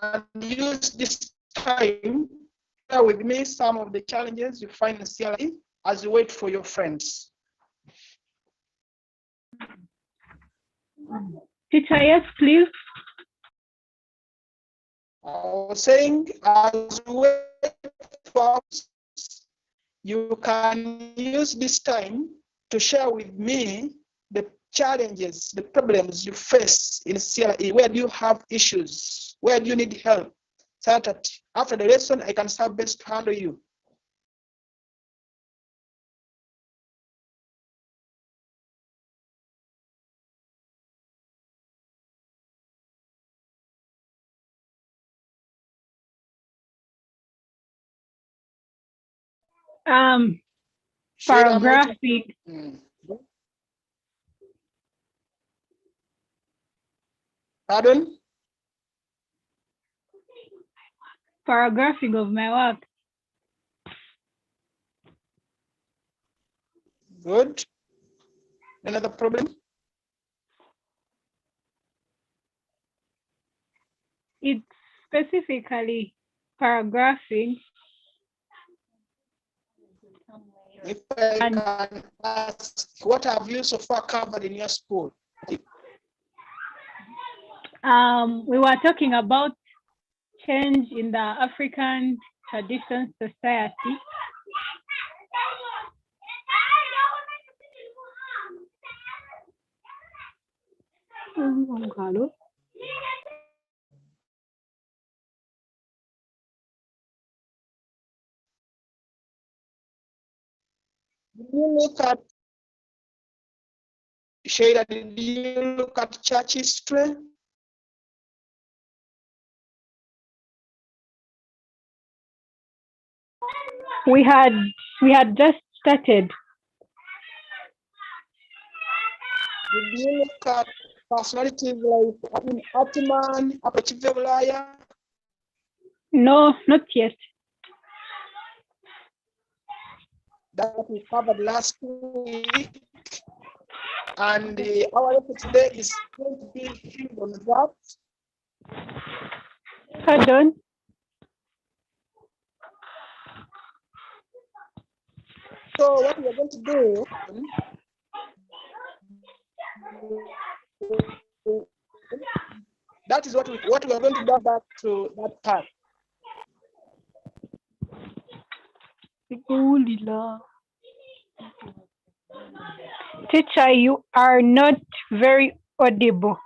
and use this time to share with me some of the challenges you find in CRE as you wait for your friends. Teacher, yes, please. I was saying, as you wait for us, you can use this time to share with me the challenges, the problems you face in CRE. Where do you have issues? Where do you need help? So that after the lesson, I can serve best to handle you. Paragraphic. Pardon? Paragraphing of my work. Good. Another problem? It's specifically paragraphing. If I can ask, what have you so far covered in your school? We were talking about change in the African tradition society. Did you look at Shayla? Did you look at church history? We had just started. Did you look at personalities like Atman, Apachivulaya? No, not yet. That we covered last week. And our lesson today is going to be filled on that. Hold on. So what we are going to do, that is what we are going to do back to that part. Teacher, you are not very audible.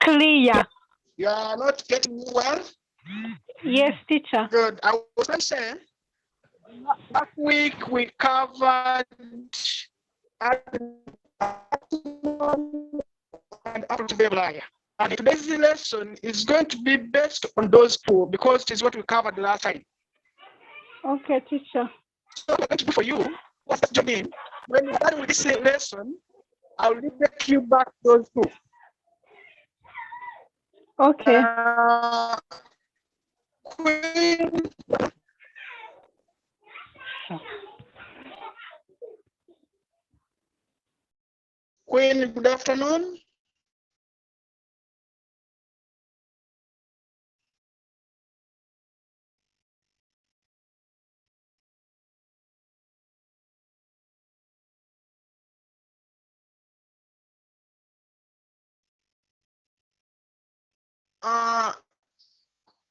Clear. You are not getting me well? Yes, teacher. Good. I was going to say, last week we covered and and today's lesson is going to be based on those two because it is what we covered last time. Okay, teacher. So what I'm going to do for you, what's that mean? When you're done with this lesson, I'll take you back to those two. Okay. Queen, good afternoon.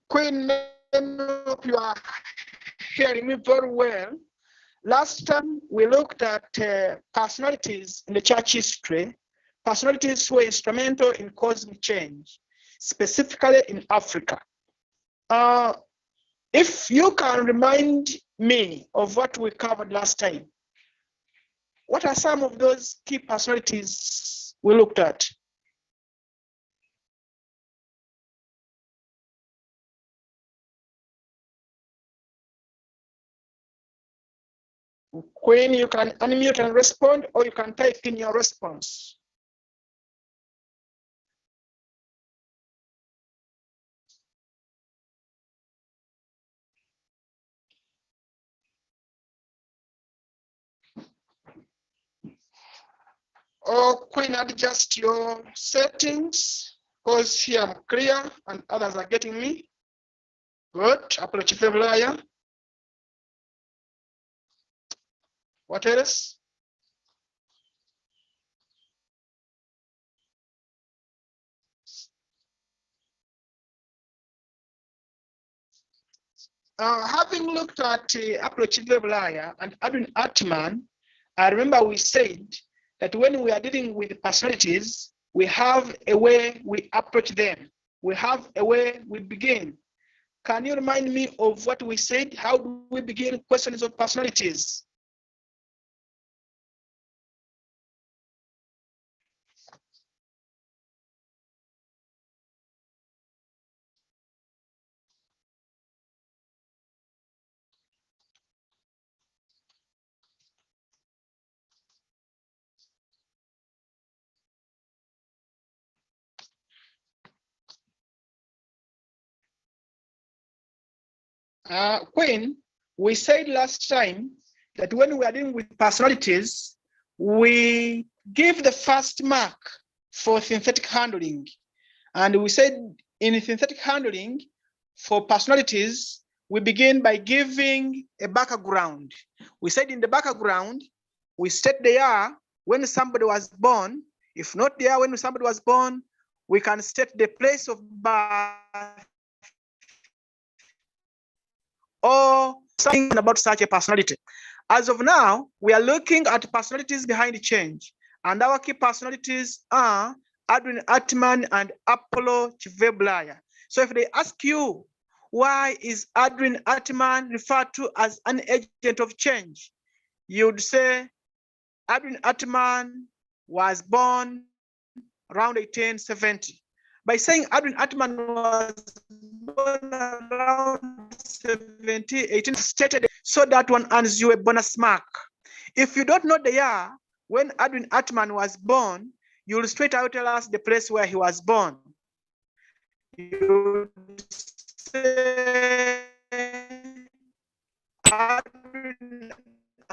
Queen, I hope you are hearing me very well. Last time we looked at personalities in the church history, personalities who were instrumental in causing change, specifically in Africa. If you can remind me of what we covered last time, what are some of those key personalities we looked at? Queen, you can unmute and respond, or you can type in your response. Or Queen, adjust your settings. Because here I'm clear and others are getting me. Good. Approach February. What else? Having looked at approach February and Adwin Atman, I remember we said that when we are dealing with personalities, we have a way we approach them. We have a way we begin. Can you remind me of what we said? How do we begin questions of personalities? Queen, we said last time that when we are dealing with personalities, we give the first mark for synthetic handling. And we said in synthetic handling, for personalities, we begin by giving a background. We said in the background, we state the year when somebody was born. If not the year when somebody was born, we can state the place of birth or something about such a personality. As of now, we are looking at personalities behind change, and our key personalities are Adwin Atman and Apollo Chiveblaya. So if they ask you, why is Adwin Atman referred to as an agent of change? You'd say Adwin Atman was born around 1870. By saying Adwin Atman was born around 18 stated, so that one earns you a bonus mark. If you don't know the year when Adwin Atman was born, you'll straight out tell us the place where he was born. You say Adwin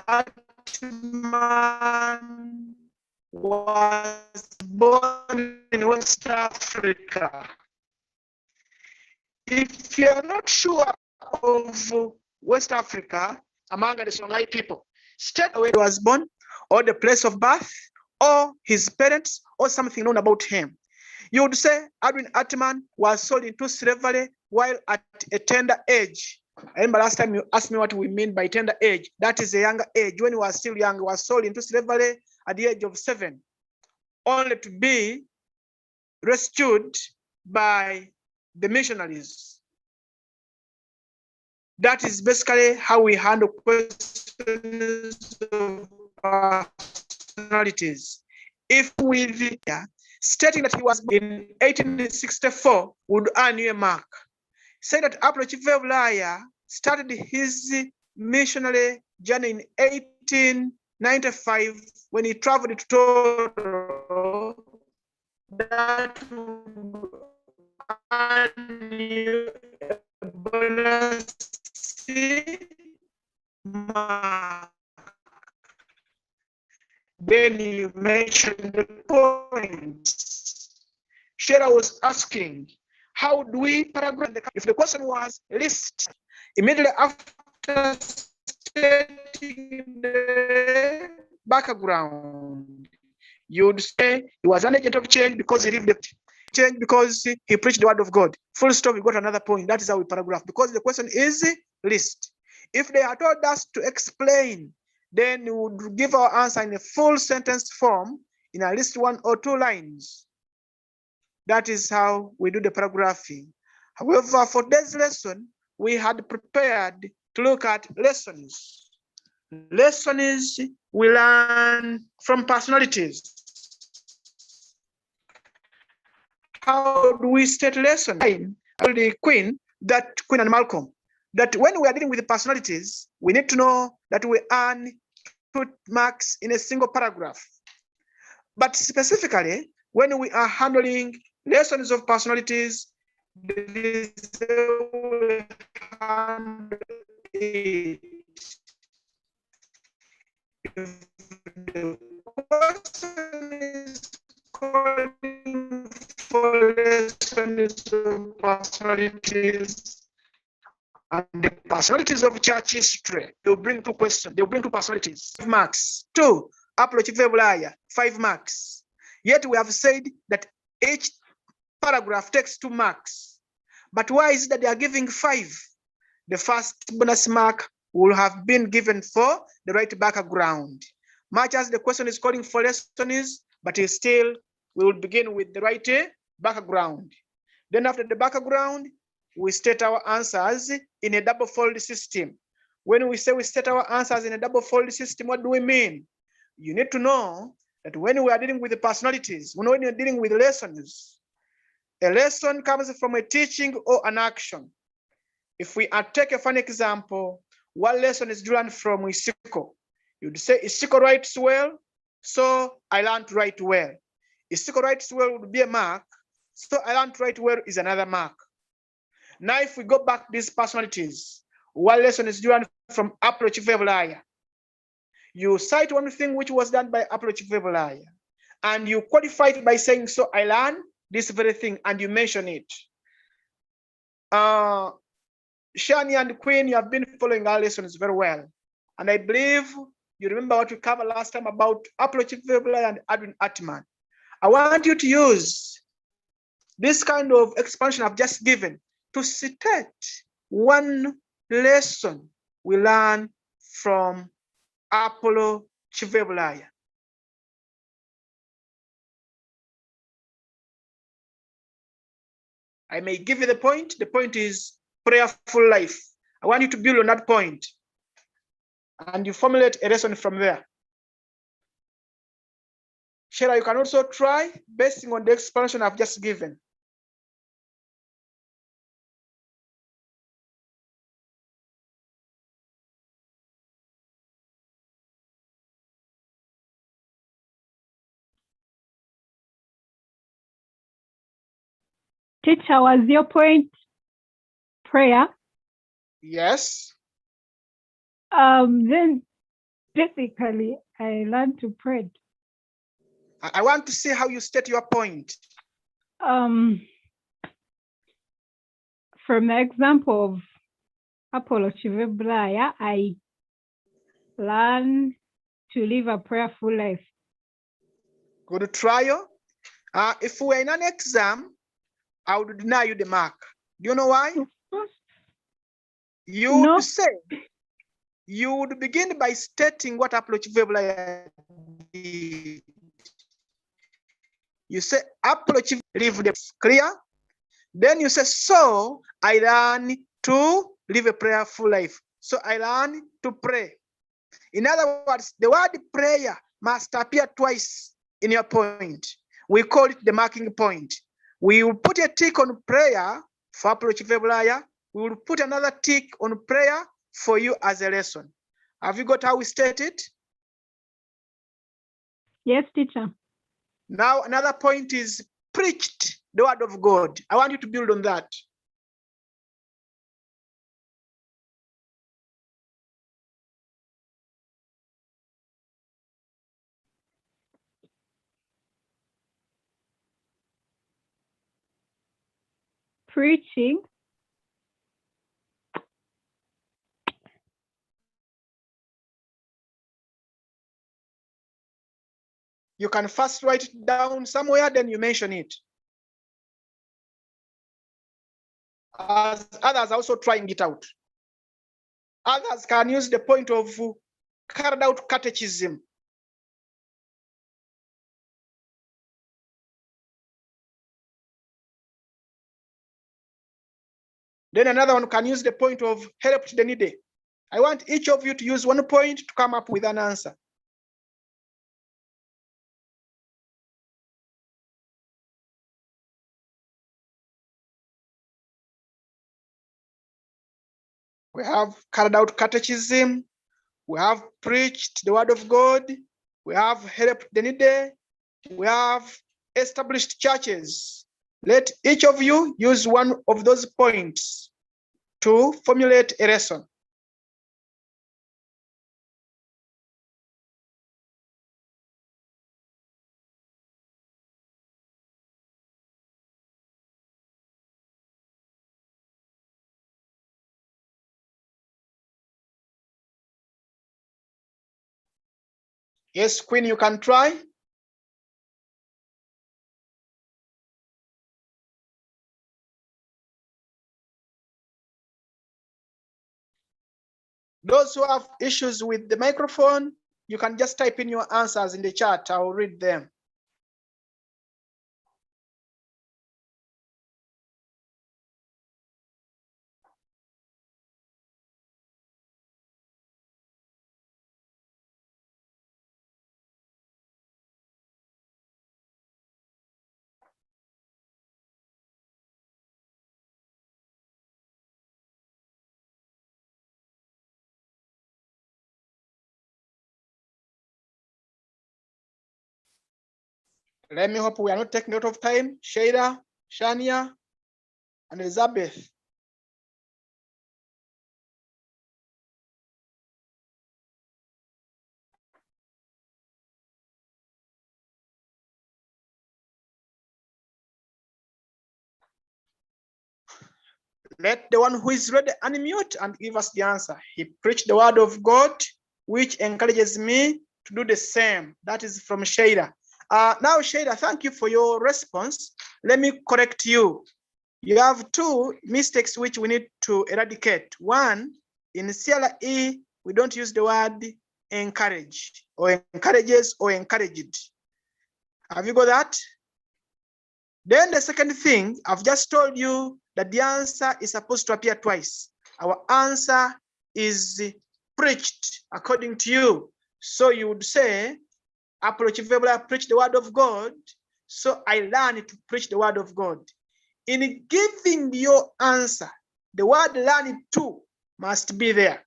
Atman was born in West Africa. If you're not sure of West Africa, among the Songhai people, state where he was born, or the place of birth, or his parents, or something known about him. You would say Adwin Atman was sold into slavery while at a tender age. I remember last time you asked me what we mean by tender age. That is a younger age. When he was still young, he was sold into slavery at the age of 7, only to be rescued by the missionaries. That is basically how we handle questions of personalities. If with stating that he was born in 1864 would earn you a mark. Say that Apollo Chiveblaya started his missionary journey in 1895 when he traveled to Toro. That would earn you a bonus mark. Then you mentioned the points. Shera was asking, how do we paragraph the, if the question was list, immediately after stating the background, you'd say he was an agent of change because he lived the change because he preached the word of God. Full stop, we got another point. That is how we paragraph, because the question is list. If they had told us to explain, then we would give our answer in a full sentence form in at least 1 or 2 lines. That is how we do the paragraphing. However, for today's lesson, we had prepared to look at lessons. Lessons we learn from personalities. How do we state lesson? The Queen and Malcolm, that when we are dealing with the personalities, we need to know that we earn 2 marks in a single paragraph. But specifically, when we are handling lessons of personalities, there is a way to handle it. If the question is calling for lessons of personalities and the personalities of church history. They'll bring two questions. They'll bring two personalities. 5 marks. 2, approach vocabulary, 5 marks. Yet we have said that each paragraph takes 2 marks. But why is it that they are giving 5? The first bonus mark will have been given for the right background. Much as the question is calling for lessons, but still we will begin with the right background. Then after the background, we state our answers in a double fold system. When we say we state our answers in a double fold system, what do we mean? You need to know that when we are dealing with the personalities, when we're dealing with lessons, a lesson comes from a teaching or an action. If we take a fun example, what lesson is learned from Isiko? You'd say Isiko writes well, so I learned to write well. Isiko writes well would be a mark, so I learned to write well is another mark. Now, if we go back to these personalities, what lesson is learned from approach vocabulary? You cite one thing which was done by approach vocabulary, and you qualify it by saying, so I learned this very thing, and you mention it. Shani and Queen, you have been following our lessons very well. And I believe you remember what we covered last time about approach vocabulary and Edwin Atman. I want you to use this kind of expansion I've just given to state one lesson we learn from Apollo Chivebulaya. I may give you the point. The point is prayerful life. I want you to build on that point, and you formulate a lesson from there. Shera, you can also try basing on the explanation I've just given. Teacher, was your point prayer? Yes. Then basically I learned to pray. I want to see how you state your point. From the example of Apollo Chivebraya, I learned to live a prayerful life. Go to trial. If we were in an exam, I would deny you the mark. Do you know why? You would say, you would begin by stating what Apollo Chivebraya did. You say, Apollo Chivebraya lived the clear. Then you say, so I learn to live a prayerful life. So I learn to pray. In other words, the word prayer must appear twice in your point. We call it the marking point. We will put a tick on prayer for Apollo Chivebraya. We will put another tick on prayer for you as a lesson. Have you got how we state it? Yes, teacher. Now, another point is preached the word of God. I want you to build on that. Preaching. You can first write it down somewhere, then you mention it. As others are also trying it out. Others can use the point of carried out catechism. Then another one can use the point of helped the needy. I want each of you to use one point to come up with an answer. We have carried out catechism. We have preached the word of God. We have helped the needy. We have established churches. Let each of you use one of those points to formulate a lesson. Yes, Queen, you can try. Those who have issues with the microphone, you can just type in your answers in the chat. I will read them. Let me hope we are not taking a lot of time. Shada, Shania, and Elizabeth. Let the one who is ready unmute and give us the answer. He preached the word of God, which encourages me to do the same. That is from Shada. Now, Shada, thank you for your response. Let me correct you. You have two mistakes which we need to eradicate. One, in CRE, we don't use the word encourage, or encourages, or encouraged. Have you got that? Then the second thing, I've just told you that the answer is supposed to appear twice. Our answer is preached according to you. So you would say, Approach I preach the word of God, so I learned to preach the word of God. In giving your answer, the word learned too must be there.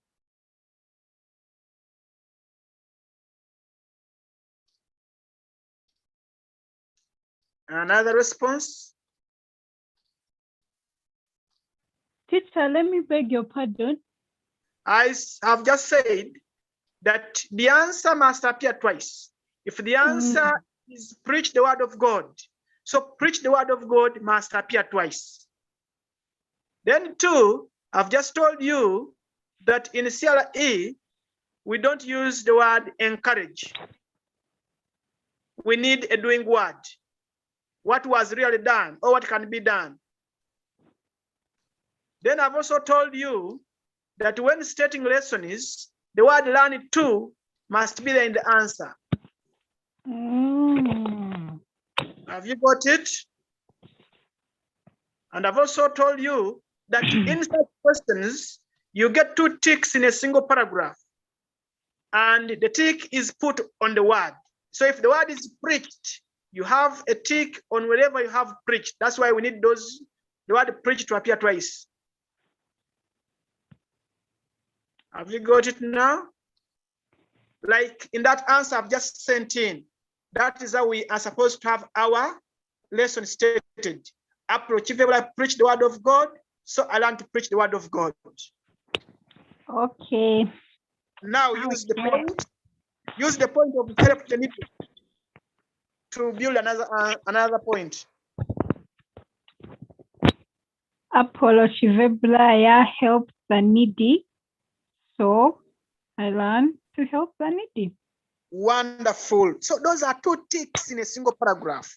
Another response? Teacher, let me beg your pardon. I have just said that the answer must appear twice. If the answer is preach the word of God, so preach the word of God must appear twice. Then two, I've just told you that in CRE, we don't use the word encourage. We need a doing word. What was really done, or what can be done. Then I've also told you that when stating lessons, the word learn too must be there in the answer. Have you got it? And I've also told you that in such questions, you get two ticks in a single paragraph. And the tick is put on the word. So if the word is preached, you have a tick on wherever you have preached. That's why we need the word preached to appear twice. Have you got it now? Like in that answer I've just sent in, that is how we are supposed to have our lesson stated. Approach I preach the word of God, so I learn to preach the word of God. Okay. Now use the point. Use the point of help the needy to build another point. Approach I help the needy, so I learn to help the needy. Wonderful. So those are two ticks in a single paragraph.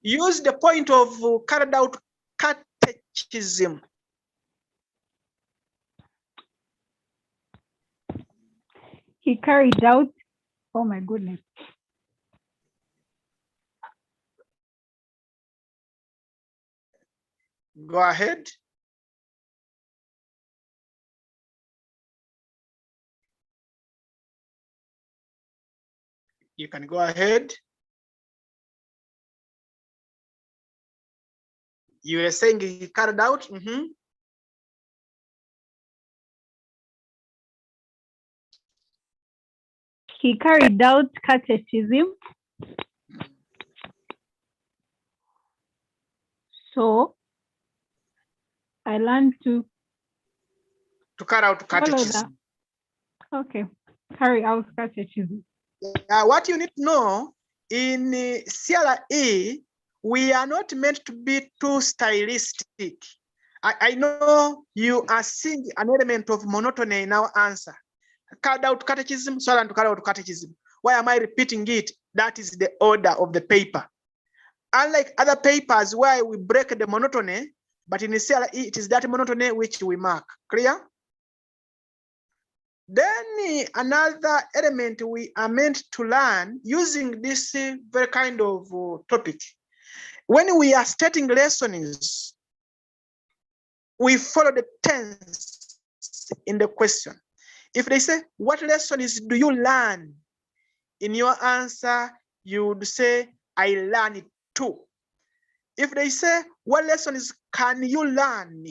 Use the point of carried out catechism. He carried out, oh my goodness. Go ahead. You can go ahead. You were saying he carried out. He carried out catechism, so I learned to carry out catechism. Okay, carry out catechism. What you need to know, in CRE, we are not meant to be too stylistic. I know you are seeing an element of monotony in our answer. Carried out catechism, so I learned to carry out catechism. Why am I repeating it? That is the order of the paper. Unlike other papers where we break the monotony, but in CRE, it is that monotony which we mark. Clear? Then another element we are meant to learn using this very kind of topic. When we are stating lessons, we follow the tense in the question. If they say, what lessons do you learn? In your answer, you would say, I learned it too. If they say, what lessons can you learn?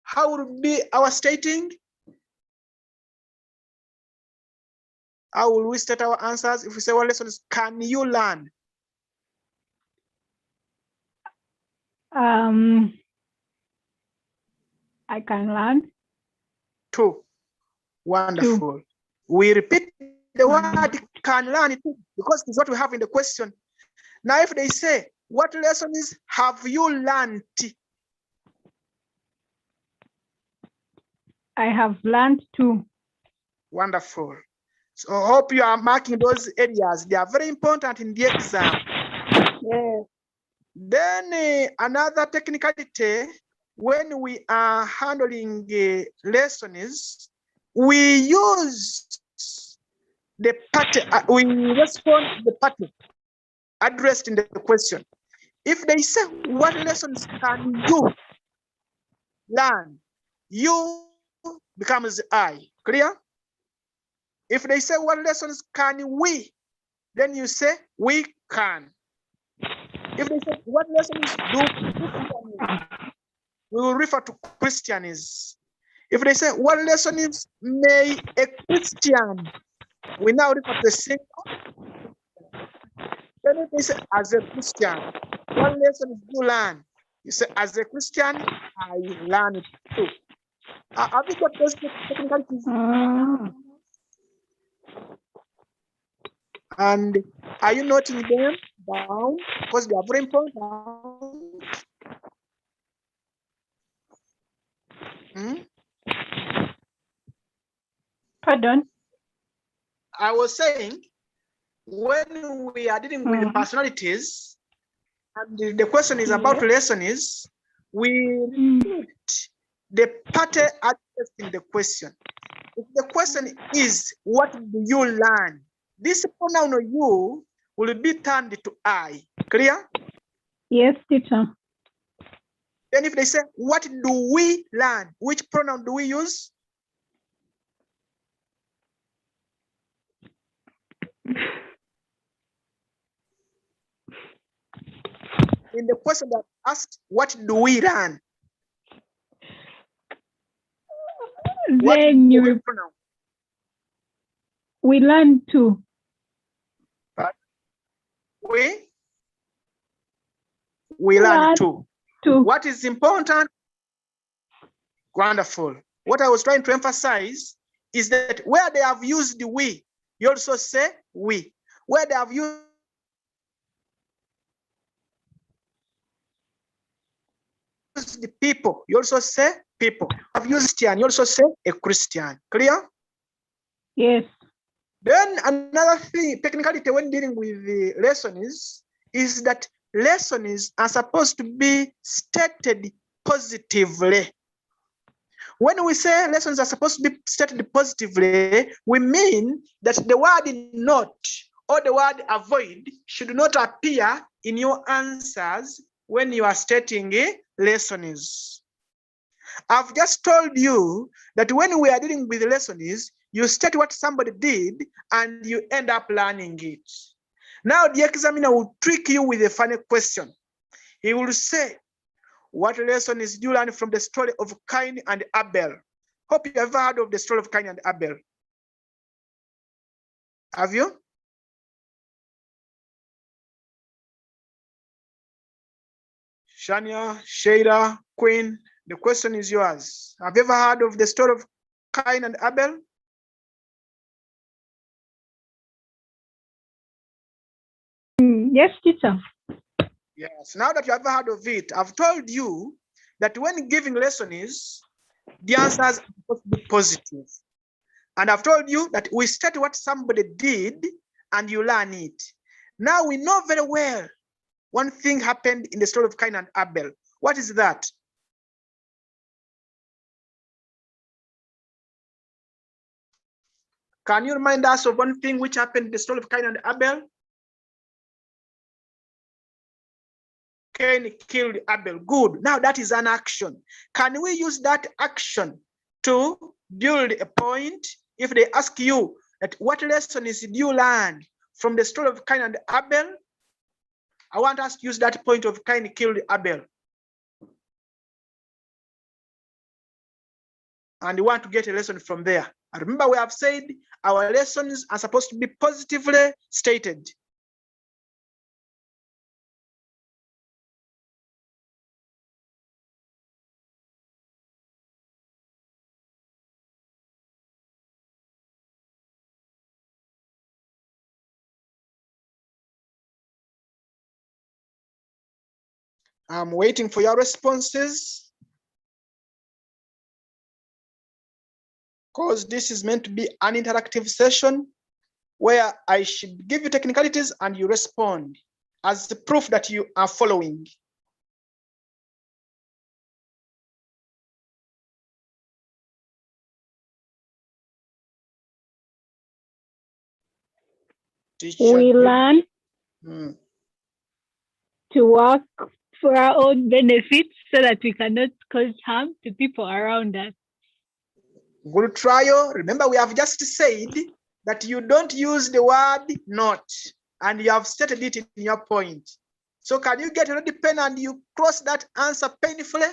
How would be our stating? How will we state our answers if we say, what lessons can you learn? I can learn. 2. Wonderful. 2. We repeat the word can learn it too, because it's what we have in the question. Now, if they say, what lessons have you learned? I have learned too. Wonderful. So I hope you are marking those areas. They are very important in the exam. Yes. Then another technicality, when we are handling lessons, we use the pattern, we respond to the pattern addressed in the question. If they say, what lessons can you learn? You becomes I. Clear? If they say, what lessons can we? Then you say, we can. If they say, what lessons do we will refer to Christians. If they say, what lessons may a Christian? We now refer to the single. Then if they say, as a Christian, what lessons do you learn? You say, as a Christian, I learn it too. Have you got those technicalities? And are you noting them down? Because they are very important. Pardon? I was saying, when we are dealing with the personalities, and the question is about lessons, we repeat the pattern addressed in the question. If the question is, what do you learn? This pronoun you will be turned to I. Clear? Yes, teacher. Then if they say, what do we learn? Which pronoun do we use? In the question that asked, what do we learn? Then you pronoun? We learn too. We learn too. What is important? Wonderful. What I was trying to emphasize is that where they have used the we, you also say we. Where they have used the people, you also say people. Have used Christian, you also say a Christian. Clear? Yes. Then another thing, technicality when dealing with the lessons is that lessons are supposed to be stated positively. When we say lessons are supposed to be stated positively, we mean that the word not or the word avoid should not appear in your answers when you are stating lessons. I've just told you that when we are dealing with lessons, you state what somebody did and you end up learning it. Now the examiner will trick you with a funny question. He will say, what lessons do you learn from the story of Cain and Abel? Hope you have ever heard of the story of Cain and Abel. Have you? Shania, Sheila, Queen, the question is yours. Have you ever heard of the story of Cain and Abel? Yes, teacher. Yes, now that you have heard of it, I've told you that when giving lessons, the answers are supposed to be positive. And I've told you that we study what somebody did and you learn it. Now we know very well one thing happened in the story of Cain and Abel. What is that? Can you remind us of one thing which happened in the story of Cain and Abel? Cain killed Abel. Good. Now that is an action. Can we use that action to build a point? If they ask you that what lessons did you learn from the story of Cain and Abel? I want us to use that point of Cain killed Abel. And we want to get a lesson from there. And remember, we have said our lessons are supposed to be positively stated. I'm waiting for your responses, because this is meant to be an interactive session where I should give you technicalities and you respond as the proof that you are following. We learn to work for our own benefits so that we cannot cause harm to people around us. Good trial. Remember, we have just said that you don't use the word not, and you have stated it in your point. So can you get a ready pen and you cross that answer painfully?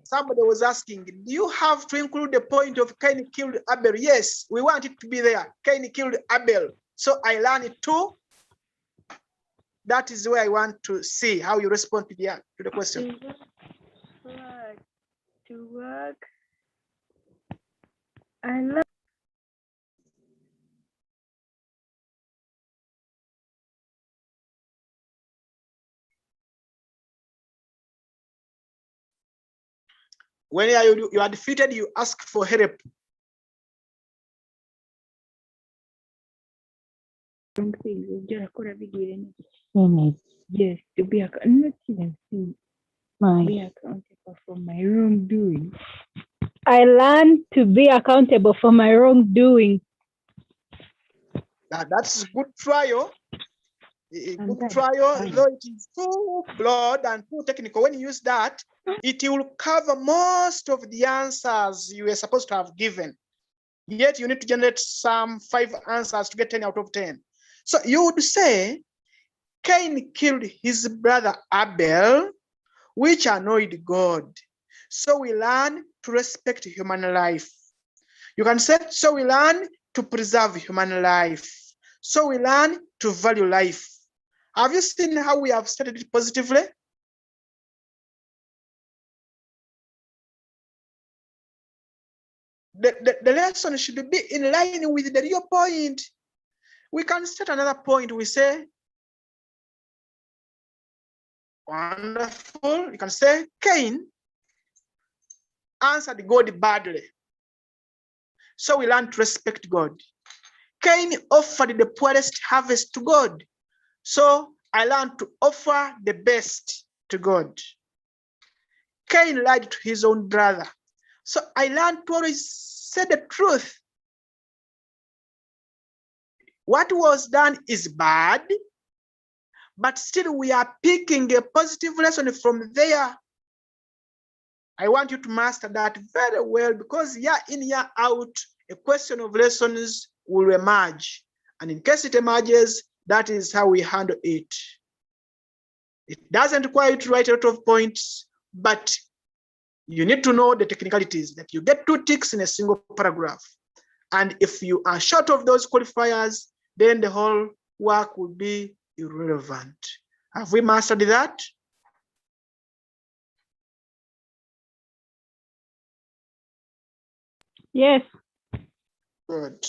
Somebody was asking, do you have to include the point of Cain killed Abel? Yes, we want it to be there. Cain killed Abel. So I learned it too. That is where I want to see how you respond to the question. To work. I love. When you are defeated, you ask for help. Yes, to be accountable for my wrongdoing. I learned to be accountable for my wrongdoing. That's good trial. A good trial, though it is too broad and too technical. When you use that, it will cover most of the answers you were supposed to have given. Yet you need to generate some 5 answers to get 10 out of 10. So you would say, Cain killed his brother Abel, which annoyed God. So we learn to respect human life. You can say, so we learn to preserve human life. So we learn to value life. Have you seen how we have started it positively? The lesson should be in line with the real point. We can set another point. We say, wonderful. You can say, Cain answered God badly. So we learn to respect God. Cain offered the poorest harvest to God. So I learned to offer the best to God. Cain lied to his own brother. So I learned to always say the truth. What was done is bad, but still we are picking a positive lesson from there. I want you to master that very well, because year in, year out, a question of lessons will emerge. And in case it emerges, that is how we handle it. It doesn't quite write a lot of points, but you need to know the technicalities, that you get 2 ticks in a single paragraph. And if you are short of those qualifiers, then the whole work will be irrelevant. Have we mastered that? Yes. Good.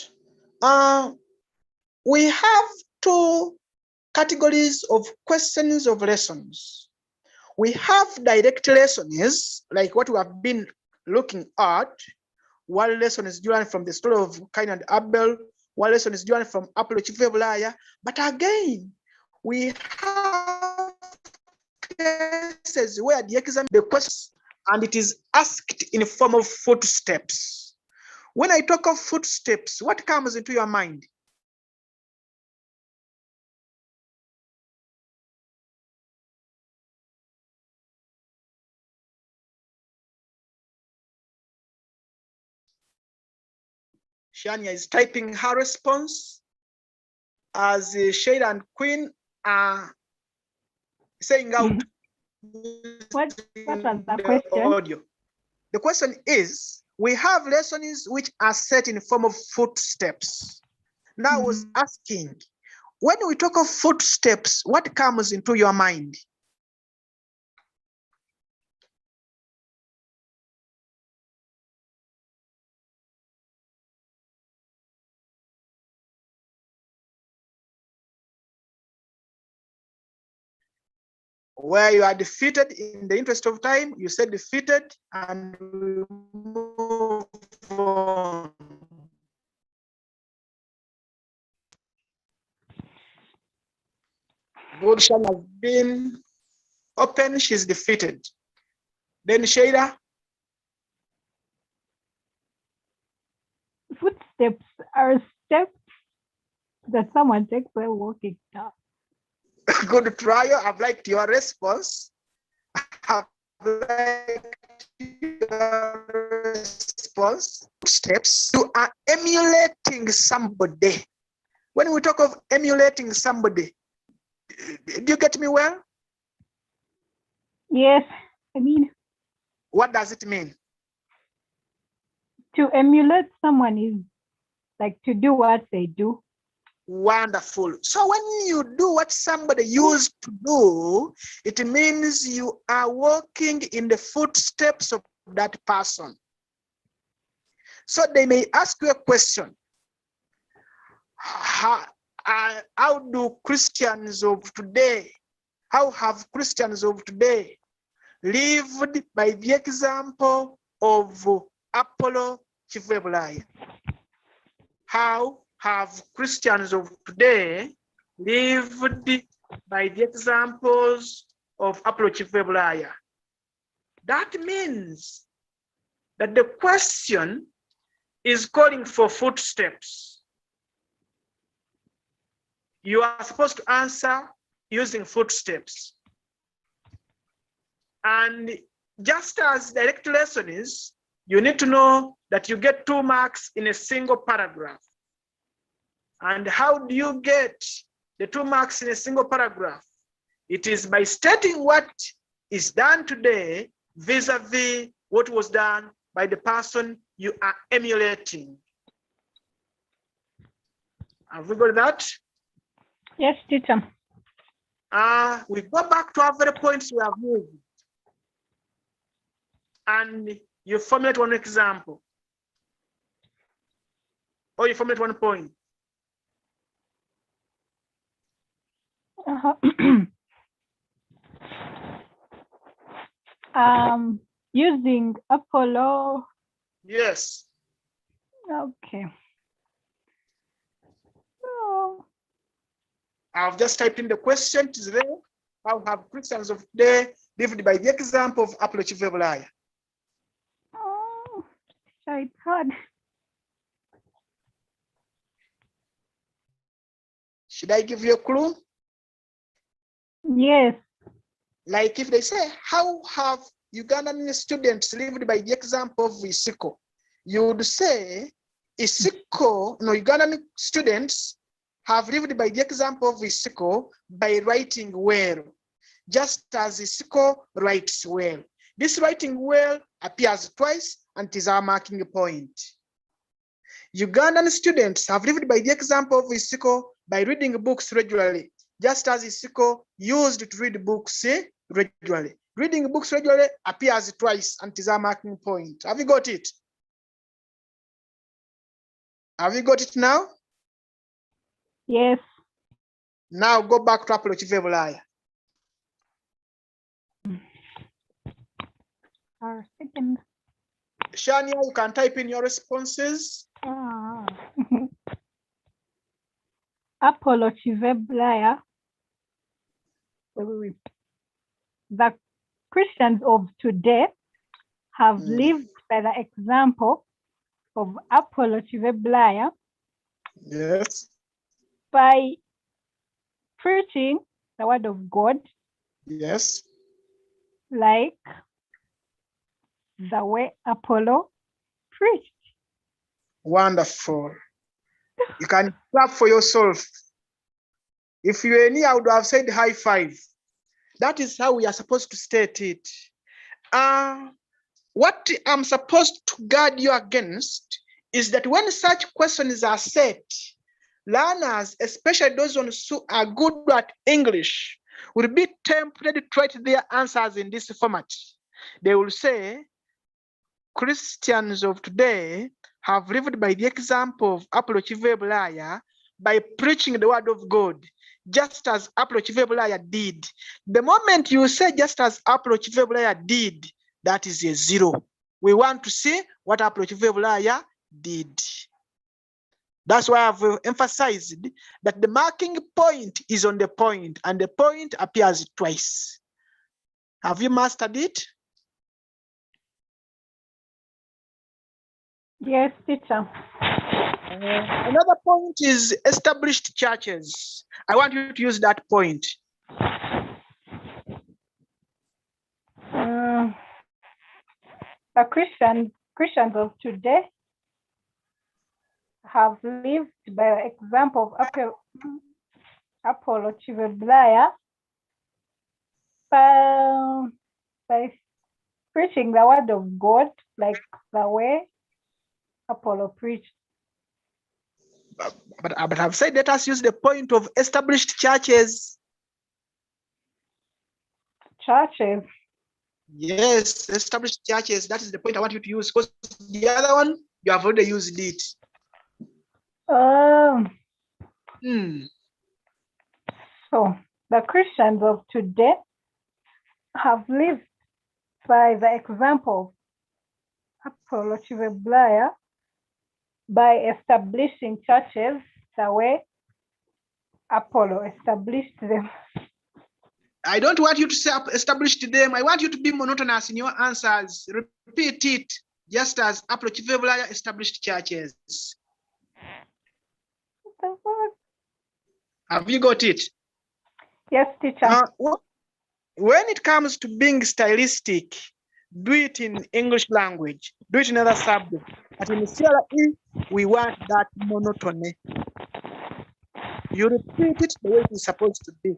We have 2 categories of questions of lessons. We have direct lessons, like what we have been looking at, One lesson is learned from the story of Cain and Abel. One lesson is learned from Apollo Chief. But again, we have cases where the exam, the questions, and it is asked in the form of footsteps. When I talk of footsteps, what comes into your mind? Shania is typing her response as Shade and Queen are saying out. What was the question? Audio. The question is, we have lessons which are set in the form of footsteps. Now I was asking, when we talk of footsteps, what comes into your mind? Where you are defeated, in the interest of time, you said defeated, and we move on. Good Shan has been open, she's defeated. Then Shada. Footsteps are steps that someone takes while walking down. Good trial. I've liked your response. I've liked your response. Steps. You are emulating somebody. When we talk of emulating somebody, do you get me well? Yes, I mean, what does it mean? To emulate someone is like to do what they do. Wonderful. So when you do what somebody used to do, it means you are walking in the footsteps of that person. So they may ask you a question. How do Christians of today, how have Christians of today lived by the example of Apollo Chief? How have Christians of today lived by the examples of Apollo Chief? That means that the question is calling for footsteps. You are supposed to answer using footsteps. And just as direct lesson is, you need to know that you get 2 marks in a single paragraph. And how do you get the 2 marks in a single paragraph? It is by stating what is done today vis-a-vis what was done by the person you are emulating. Have we got that? Yes, teacher. We go back to our very points we have moved. And you formulate one example. Or you formulate one point. Using Apollo. Yes. Okay. Oh. I've just typed in the question. It is there. How have Christians of today lived by the example of Apollo Chief? Oh, so it's hard. Should I give you a clue? Yes. Like if they say, how have Ugandan students lived by the example of Isiko? You would say, Ugandan students have lived by the example of Isiko by writing well, just as Isiko writes well. This writing well appears twice and it is our marking point. Ugandan students have lived by the example of Isiko by reading books regularly, just as Isiko used to read books regularly. Reading books regularly appears twice and is our marking point. Have you got it? Have you got it now? Yes. Now go back to Apollo Chief. Our second. Shania, you can type in your responses. Apollo Chiveblaya. The Christians of today have lived by the example of Apollo Chiveblaya. Yes. By preaching the word of God. Yes. Like the way Apollo preached. Wonderful. You can clap for yourself. If you were near, I would have said high five. That is how we are supposed to state it. What I'm supposed to guard you against is that when such questions are set, learners, especially those ones who are good at English, will be tempted to write their answers in this format. They will say, Christians of today have lived by the example of Apollo Chiveblaya by preaching the word of God, just as Apollo Chiveblaya did. The moment you say just as Apollo Chiveblaya did, that is a zero. We want to see what Apollo Chiveblaya did. That's why I've emphasized that the marking point is on the point, and the point appears twice. Have you mastered it? Yes, teacher. Another point is established churches. I want you to use that point. The Christians of today have lived by the example of Apollo Chiveblaya by preaching the word of God like the way Apollo preached. But I've said let us use the point of established churches. Churches. Yes, established churches. That is the point I want you to use, because the other one, you have already used it. So the Christians of today have lived by the example of Apollo Chiveblaya by establishing churches the way Apollo established them. I don't want you to say established them. I want you to be monotonous in your answers. Repeat it, just as Apollo Chiveblaya established churches. Have you got it? Yes, teacher. When it comes to being stylistic, do it in English language, do it in other subject. But in CRE, we want that monotony. You repeat it the way it is supposed to be.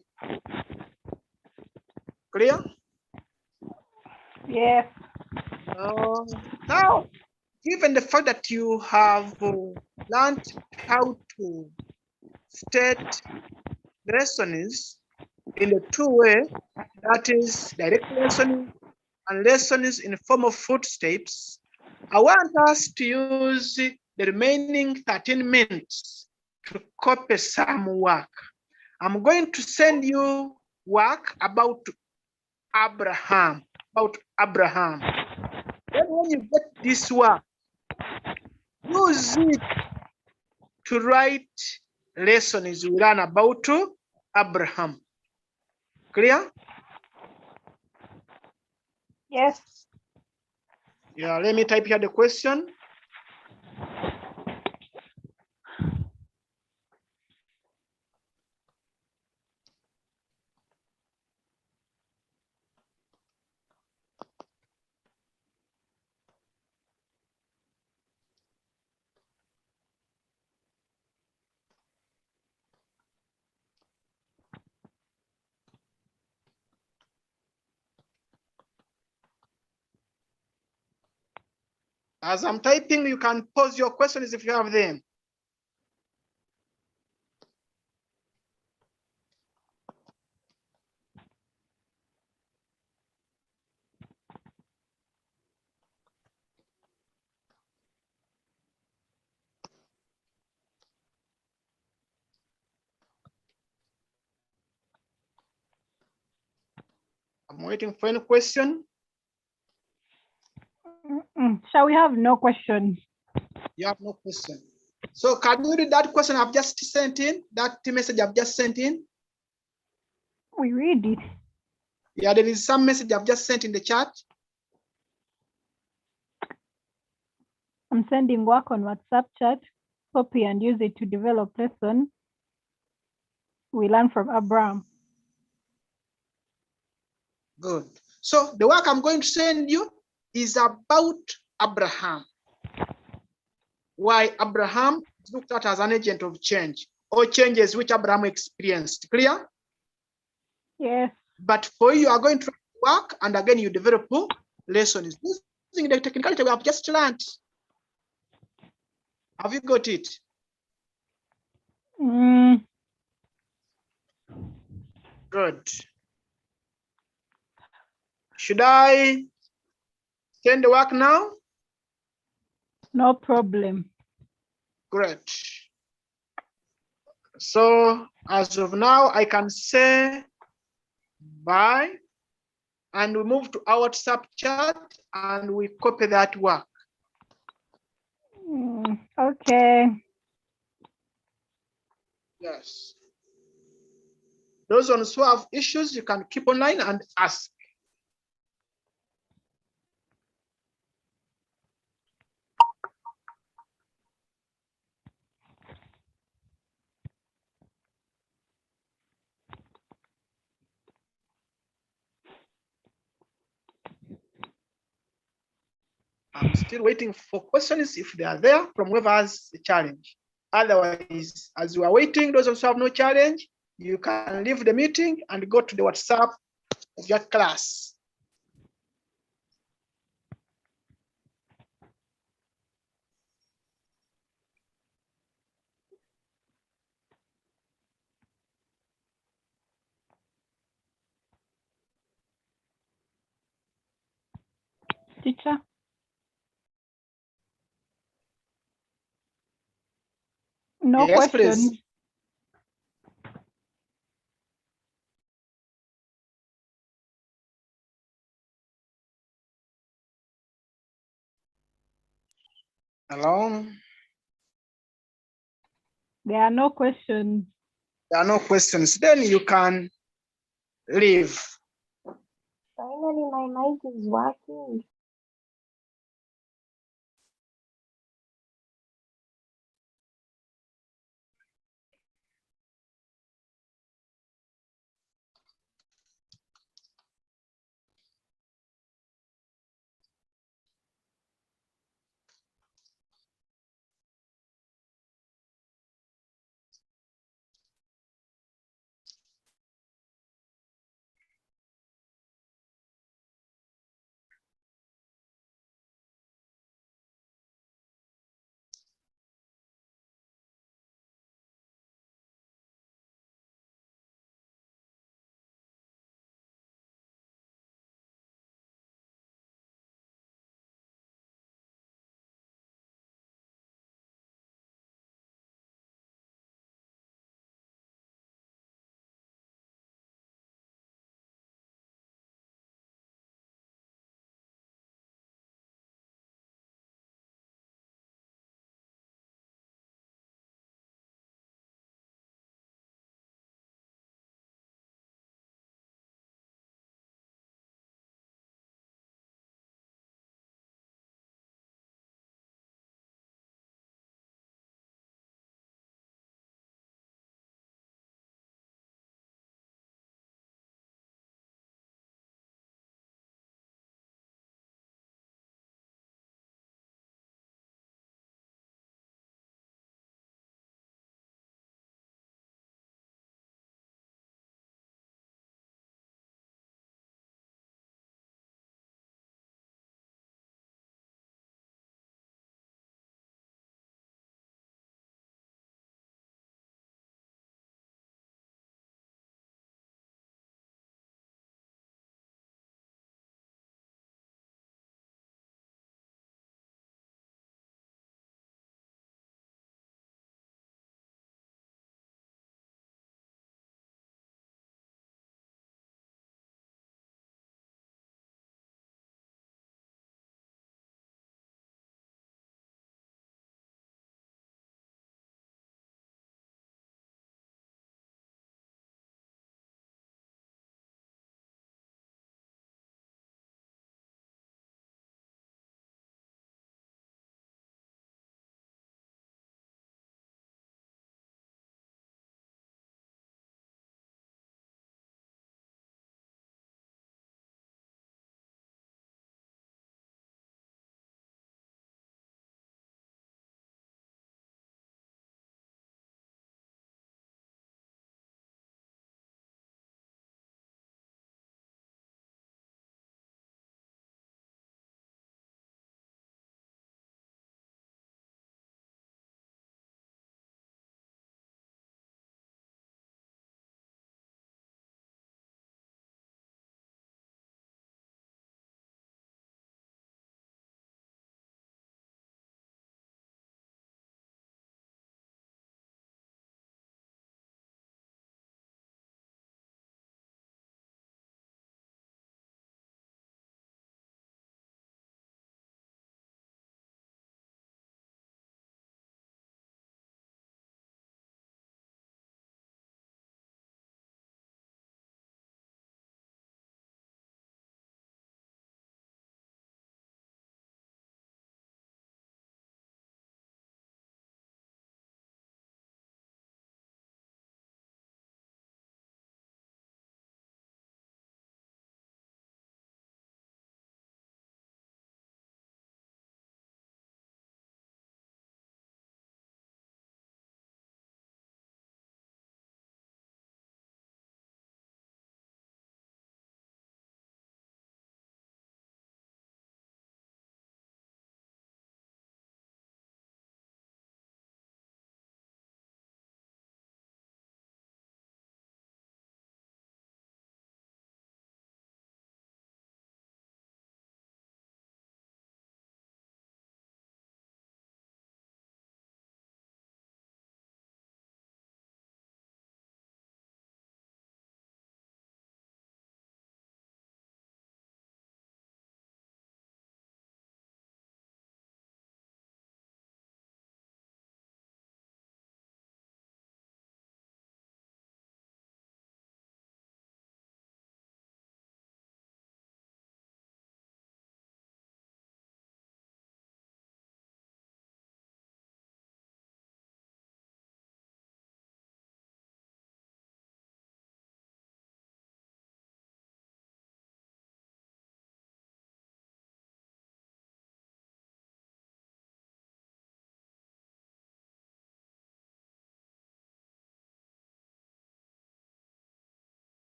Clear? Yes. Now, given the fact that you have learned how to state lessons in the two ways, that is direct lessoning and lessons in the form of footsteps, I want us to use the remaining 13 minutes to copy some work. I'm going to send you work about Abraham. Then when you get this work, use it to write lessons we learn about Abraham. Clear? Yes. Yeah, let me type here the question. As I'm typing, you can pose your questions if you have them. I'm waiting for any question. Shall we have no question? You have no question. So can you read that question I've just sent in? That message I've just sent in? We read it. Yeah, there is some message I've just sent in the chat. I'm sending work on WhatsApp chat. Copy and use it to develop lesson. We learn from Abraham. Good. So the work I'm going to send you is about Abraham. Why Abraham is looked at as an agent of change, or changes which Abraham experienced. Clear? Yes. But for you are going to work, and again you develop lessons using the technicality we have just learned. Have you got it? Good. Should I send the work now? No problem. Great. So as of now, I can say bye, and we move to our WhatsApp chat and we copy that work. Okay. Yes. Those ones who have issues, you can keep online and ask. I'm still waiting for questions if they are there from whoever has a challenge. Otherwise, as you are waiting, those who have no challenge, you can leave the meeting and go to the WhatsApp of your class. Teacher? No Yes, questions. please. Hello? There are no questions. There are no questions. Then you can leave. Finally, my mic is working.